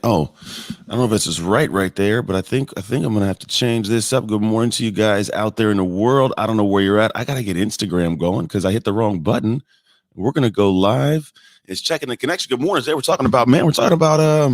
Oh, I don't know if this is right there, but I think I'm gonna have to change this up. Good morning to you guys out there in the world. I don't know where you're at. I gotta get Instagram going because I hit the wrong button. We're gonna go live. It's checking the connection. Good morning. Today we're talking about man. We're talking about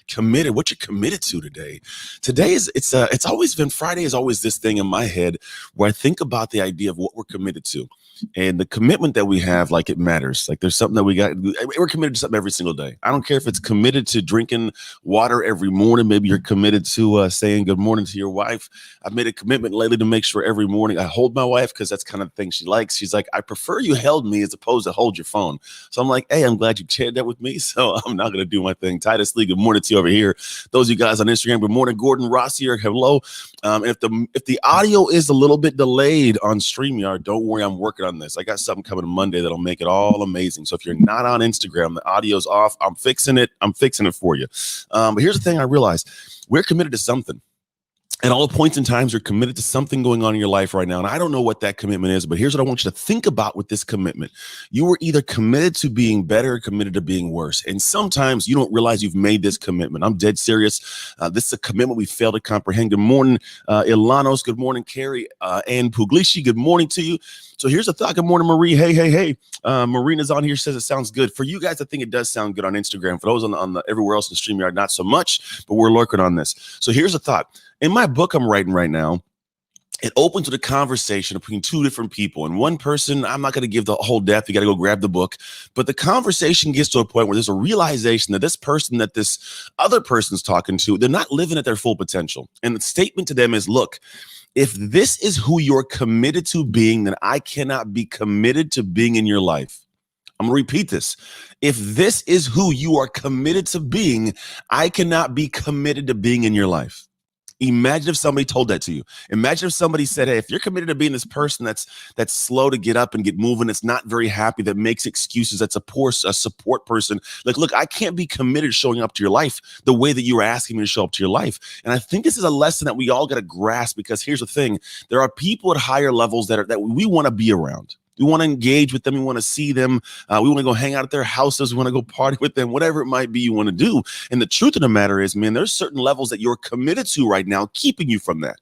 committed. What you're committed to today. Today is it's always been Friday is always this thing in my head where I think about the idea of what we're committed to. And the commitment that we have, like it matters. Like there's something that we're committed to something every single day. I don't care if it's committed to drinking water every morning. Maybe you're committed to saying good morning to your wife. I've made a commitment lately to make sure every morning I hold my wife because that's kind of the thing she likes. She's like, I prefer you held me as opposed to hold your phone. So I'm like, hey, I'm glad you shared that with me. So I'm not going to do my thing. Titus Lee, good morning to you over here. Those of you guys on Instagram, good morning. Gordon Ross here, hello. If the audio is a little bit delayed on StreamYard, don't worry, I'm working on this. I got something coming Monday that'll make it all amazing. So if you're not on Instagram, the audio's off. I'm fixing it. I'm fixing it for you. But here's the thing I realized. We're committed to something. At all points in times, you're committed to something going on in your life right now. And I don't know what that commitment is, but here's what I want you to think about with this commitment. You were either committed to being better or committed to being worse. And sometimes you don't realize you've made this commitment. I'm dead serious. This is a commitment we fail to comprehend. Good morning, Ilanos. Good morning, Carrie and Puglishi. Good morning to you. So here's a thought. Good morning, Marie. Hey. Marina's on here, says it sounds good. For you guys, I think it does sound good on Instagram. For those on the everywhere else in StreamYard, not so much, but we're lurking on this. So here's a thought. In my book I'm writing right now, it opens with a conversation between two different people. And one person, I'm not going to give the whole depth. You got to go grab the book. But the conversation gets to a point where there's a realization that this person that this other person's talking to, they're not living at their full potential. And the statement to them is, look, if this is who you're committed to being, then I cannot be committed to being in your life. I'm going to repeat this. If this is who you are committed to being, I cannot be committed to being in your life. Imagine if somebody told that to you. Imagine if somebody said, hey, if you're committed to being this person that's slow to get up and get moving, that's not very happy, that makes excuses, that's a support person. Like, look, I can't be committed to showing up to your life the way that you were asking me to show up to your life. And I think this is a lesson that we all got to grasp, because here's the thing. There are people at higher levels that we want to be around. We want to engage with them. We want to see them. We want to go hang out at their houses. We want to go party with them, whatever it might be you want to do. And the truth of the matter is, man, there's certain levels that you're committed to right now, keeping you from that.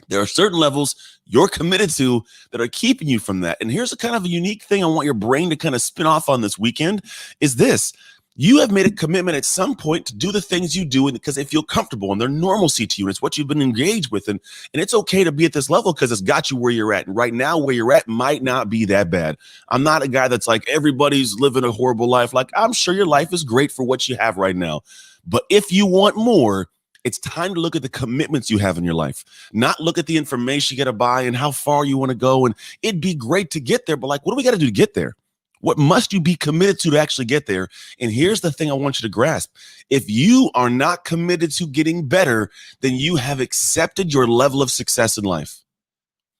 There are certain levels you're committed to that are keeping you from that. And here's a kind of a unique thing I want your brain to kind of spin off on this weekend is this. You have made a commitment at some point to do the things you do because they feel comfortable and they're normalcy to you. And it's what you've been engaged with. And it's okay to be at this level because it's got you where you're at. And right now, where you're at might not be that bad. I'm not a guy that's like, everybody's living a horrible life. Like, I'm sure your life is great for what you have right now. But if you want more, it's time to look at the commitments you have in your life, not look at the information you got to buy and how far you want to go. And it'd be great to get there. But like, what do we got to do to get there? What must you be committed to actually get there? And here's the thing I want you to grasp. If you are not committed to getting better, then you have accepted your level of success in life.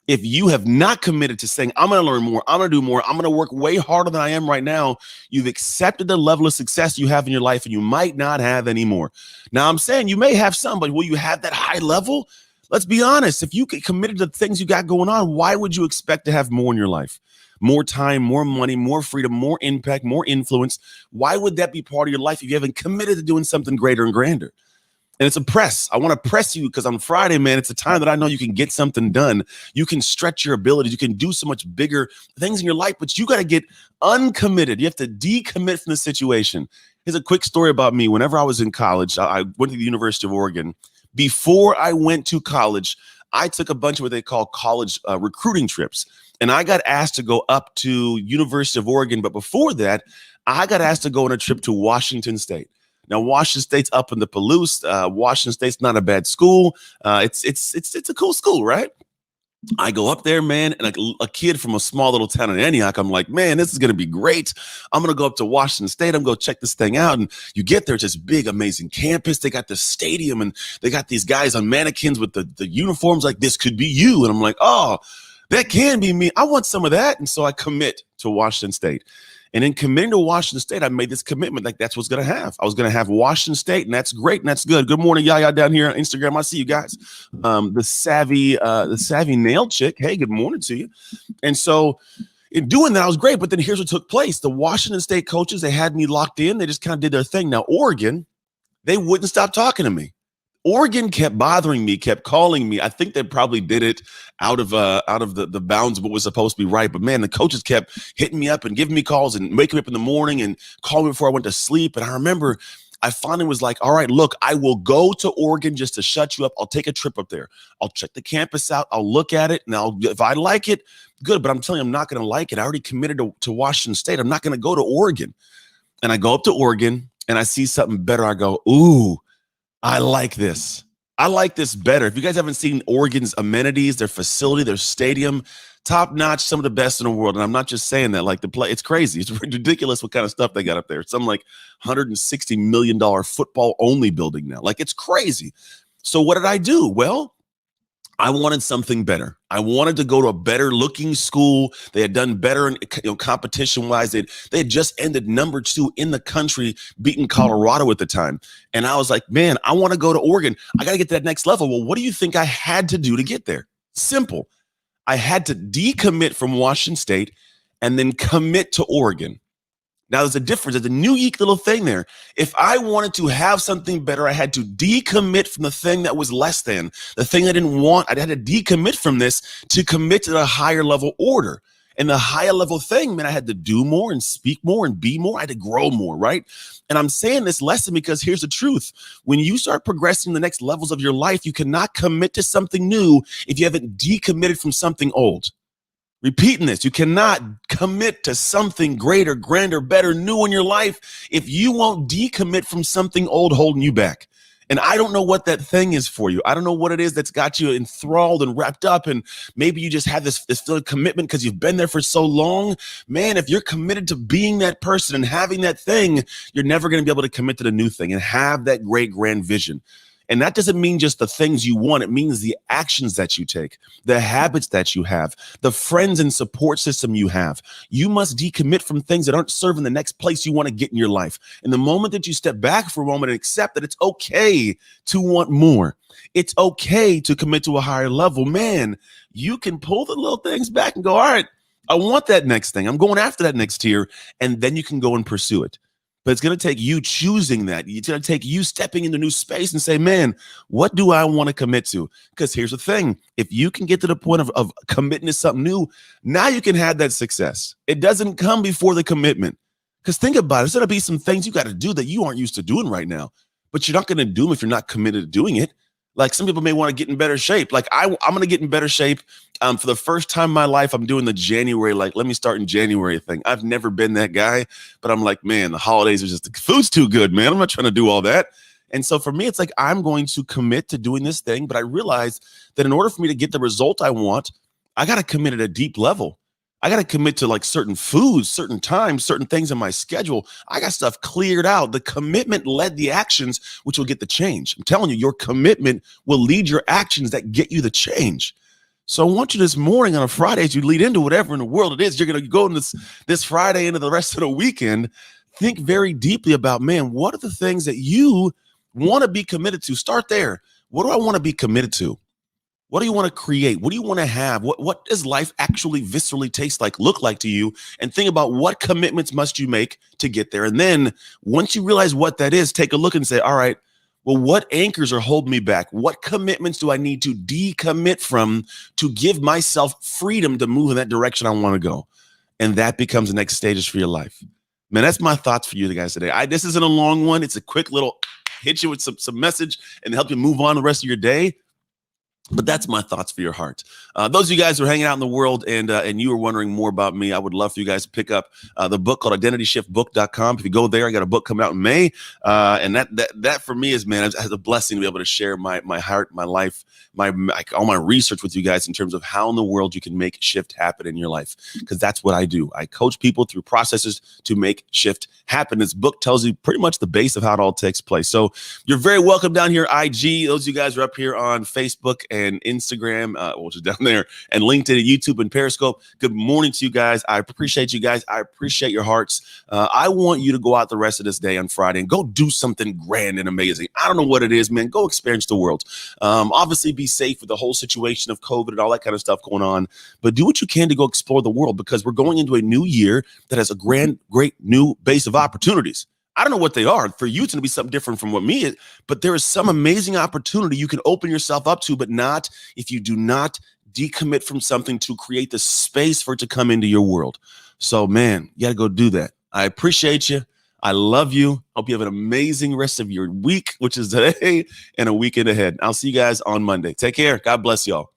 If you have not committed to saying, I'm going to learn more, I'm going to do more, I'm going to work way harder than I am right now, you've accepted the level of success you have in your life and you might not have any more. Now, I'm saying you may have some, but will you have that high level? Let's be honest. If you get committed to the things you got going on, why would you expect to have more in your life? More time, more money, more freedom, more impact, more influence. Why would that be part of your life if you haven't committed to doing something greater and grander? And it's a press. I want to press you because on Friday, man, it's a time that I know you can get something done. You can stretch your abilities. You can do so much bigger things in your life, but you got to get uncommitted. You have to decommit from the situation. Here's a quick story about me. Whenever I was in college, I went to the University of Oregon. Before I went to college, I took a bunch of what they call college recruiting trips. And I got asked to go up to University of Oregon. But before that, I got asked to go on a trip to Washington State. Now, Washington State's up in the Palouse. Washington State's not a bad school. It's a cool school, right? I go up there, man, and a kid from a small little town in Antioch, I'm like, man, this is going to be great. I'm going to go up to Washington State. I'm going to check this thing out. And you get there, it's this big, amazing campus. They got the stadium, and they got these guys on mannequins with the uniforms like, this could be you. And I'm like, oh, that can be me. I want some of that. And so I commit to Washington State. And in committing to Washington State, I made this commitment like that's what's going to have. I was going to have Washington State, and that's great, and that's good. Good morning, Yaya, down here on Instagram. I see you guys. The savvy nail chick. Hey, good morning to you. And so in doing that, I was great. But then here's what took place. The Washington State coaches, they had me locked in. They just kind of did their thing. Now, Oregon, They wouldn't stop talking to me. Oregon kept bothering me, kept calling me. I think they probably did it out of the bounds of what was supposed to be right. But man, the coaches kept hitting me up and giving me calls and waking me up in the morning and calling me before I went to sleep. And I remember I finally was like, all right, look, I will go to Oregon just to shut you up. I'll take a trip up there. I'll check the campus out. I'll look at it. And if I like it, good. But I'm telling you, I'm not going to like it. I already committed to Washington State. I'm not going to go to Oregon. And I go up to Oregon and I see something better. I go, ooh, I like this. I like this better. If you guys haven't seen Oregon's amenities, their facility, their stadium, top notch, some of the best in the world. And I'm not just saying that, like the play, it's crazy. It's ridiculous what kind of stuff they got up there. It's some like $160 million football only building now. Like it's crazy. So what did I do? Well, I wanted something better. I wanted to go to a better looking school. They had done better in competition wise. They had just ended number 2 in the country, beating Colorado at the time. And I was like, man, I want to go to Oregon. I got to get to that next level. Well, what do you think I had to do to get there? Simple. I had to decommit from Washington State and then commit to Oregon. Now, there's a difference. There's a unique little thing there. If I wanted to have something better, I had to decommit from the thing that was less than, the thing I didn't want. I had to decommit from this to commit to the higher level order. And the higher level thing meant I had to do more and speak more and be more. I had to grow more, right? And I'm saying this lesson because here's the truth. When you start progressing the next levels of your life, you cannot commit to something new if you haven't decommitted from something old. Repeating this, you cannot commit to something greater, grander, better, new in your life if you won't decommit from something old holding you back. And I don't know what that thing is for you. I don't know what it is that's got you enthralled and wrapped up. And maybe you just have this feeling of commitment because you've been there for so long. Man, if you're committed to being that person and having that thing, you're never going to be able to commit to the new thing and have that great grand vision. And that doesn't mean just the things you want. It means the actions that you take, the habits that you have, the friends and support system you have. You must decommit from things that aren't serving the next place you want to get in your life. And the moment that you step back for a moment and accept that it's okay to want more, it's okay to commit to a higher level, man, you can pull the little things back and go, all right, I want that next thing. I'm going after that next tier. And then you can go and pursue it. But it's going to take you choosing that. It's going to take you stepping into new space and say, man, what do I want to commit to? Because here's the thing. If you can get to the point of committing to something new, now you can have that success. It doesn't come before the commitment. Because think about it. There's going to be some things you got to do that you aren't used to doing right now. But you're not going to do them if you're not committed to doing it. Like some people may want to get in better shape. Like I'm going to get in better shape. For the first time in my life, I'm doing the January, like, let me start in January thing. I've never been that guy, but I'm like, man, the holidays are just, the food's too good, man. I'm not trying to do all that. And so for me, it's like, I'm going to commit to doing this thing. But I realized that in order for me to get the result I want, I got to commit at a deep level. I got to commit to like certain foods, certain times, certain things in my schedule. I got stuff cleared out. The commitment led the actions, which will get the change. I'm telling you, your commitment will lead your actions that get you the change. So I want you this morning on a Friday, as you lead into whatever in the world it is, you're going to go in this Friday into the rest of the weekend, think very deeply about, man, what are the things that you want to be committed to? Start there. What do I want to be committed to? What do you want to create? What do you want to have? What does life actually viscerally taste like, look like to you? And think about what commitments must you make to get there. And then once you realize what that is, take a look and say, all right, well, what anchors are holding me back? What commitments do I need to decommit from to give myself freedom to move in that direction I want to go? And that becomes the next stages for your life. Man, that's my thoughts for you guys today. This isn't a long one. It's a quick little hit you with some message and help you move on the rest of your day. But that's my thoughts for your heart. Those of you guys who are hanging out in the world and you are wondering more about me, I would love for you guys to pick up the book called IdentityShiftBook.com. If you go there, I got a book coming out in May. And that for me is, man, as a blessing to be able to share my heart, my life, all my research with you guys in terms of how in the world you can make shift happen in your life. Because that's what I do. I coach people through processes to make shift happen. This book tells you pretty much the base of how it all takes place. So you're very welcome down here, IG. Those of you guys are up here on Facebook and Instagram, which is down there, and LinkedIn and YouTube and Periscope. Good morning to you guys. I appreciate you guys. I appreciate your hearts. I want you to go out the rest of this day on Friday and go do something grand and amazing. I don't know what it is, man. Go experience the world. Obviously, be safe with the whole situation of COVID and all that kind of stuff going on, but do what you can to go explore the world because we're going into a new year that has a great new base of opportunities. I don't know what they are. For you, it's going to be something different from what me is, but there is some amazing opportunity you can open yourself up to, but not if you do not decommit from something to create the space for it to come into your world. So, man, you got to go do that. I appreciate you. I love you. Hope you have an amazing rest of your week, which is today and a weekend ahead. I'll see you guys on Monday. Take care. God bless y'all.